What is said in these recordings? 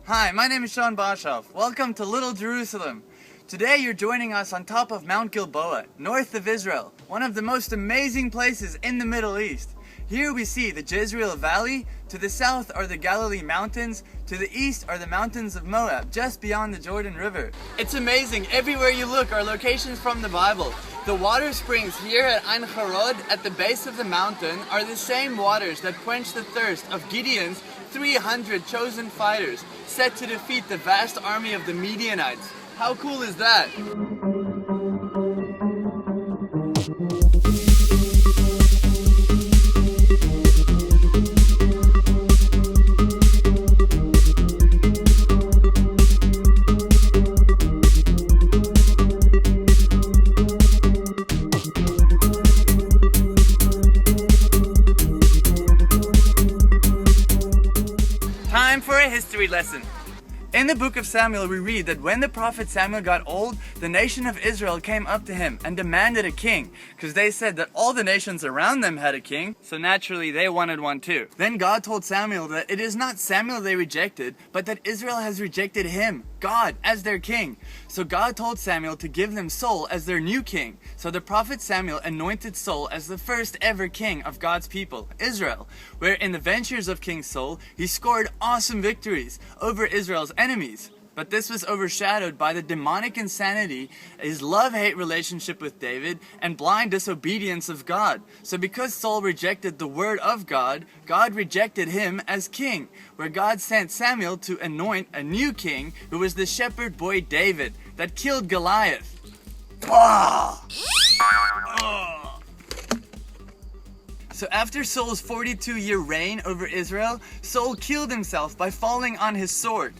Hi, my name is Sean Boshoff. Welcome to Little Jerusalem. Today you're joining us on top of Mount Gilboa, north of Israel, one of the most amazing places in the Middle East. Here we see the Jezreel Valley, to the south are the Galilee Mountains, to the east are the mountains of Moab, just beyond the Jordan River. It's amazing, everywhere you look are locations from the Bible. The water springs here at Ein Harod, at the base of the mountain, are the same waters that quench the thirst of Gideon's 300 chosen fighters, set to defeat the vast army of the Midianites. How cool is that? Time for a history lesson. In the book of Samuel, we read that when the prophet Samuel got old, the nation of Israel came up to him and demanded a king, because they said that all the nations around them had a king, so naturally they wanted one too. Then God told Samuel that it is not Samuel they rejected, but that Israel has rejected him, God, as their king. So God told Samuel to give them Saul as their new king. So the prophet Samuel anointed Saul as the first ever king of God's people, Israel, where in the ventures of King Saul, he scored awesome victories over Israel's enemies. But this was overshadowed by the demonic insanity, his love-hate relationship with David, and blind disobedience of God. So because Saul rejected the word of God, God rejected him as king, where God sent Samuel to anoint a new king who was the shepherd boy David that killed Goliath. So after Saul's 42-year reign over Israel, Saul killed himself by falling on his sword.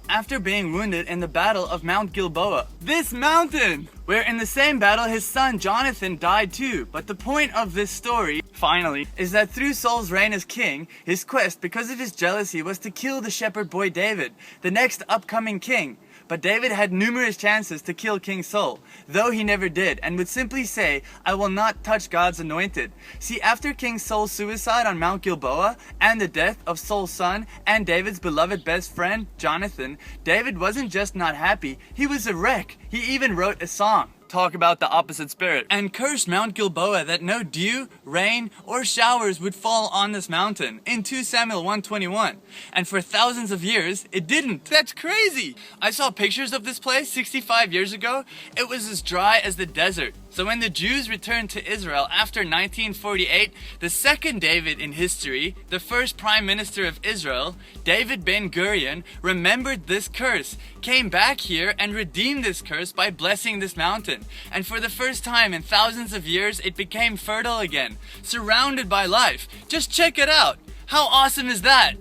After being wounded in the battle of Mount Gilboa, this mountain, where in the same battle his son Jonathan died too. But the point of this story, finally, is that through Saul's reign as king, his quest, because of his jealousy, was to kill the shepherd boy David, the next upcoming king. But David had numerous chances to kill King Saul, though he never did, and would simply say, "I will not touch God's anointed." See, after King Saul's suicide on Mount Gilboa, and the death of Saul's son, and David's beloved best friend, Jonathan, David wasn't just not happy, he was a wreck. He even wrote a song. Talk about the opposite spirit. And cursed Mount Gilboa that no dew, rain, or showers would fall on this mountain in 2 Samuel 1:21. And for thousands of years, it didn't. That's crazy! I saw pictures of this place 65 years ago. It was as dry as the desert. So when the Jews returned to Israel after 1948, the second David in history, the first prime minister of Israel, David Ben Gurion, remembered this curse, came back here and redeemed this curse by blessing this mountain. And for the first time in thousands of years, it became fertile again, surrounded by life. Just check it out. How awesome is that?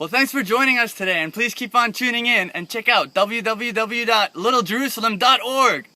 Well, thanks for joining us today, and please keep on tuning in and check out www.littlejerusalem.org.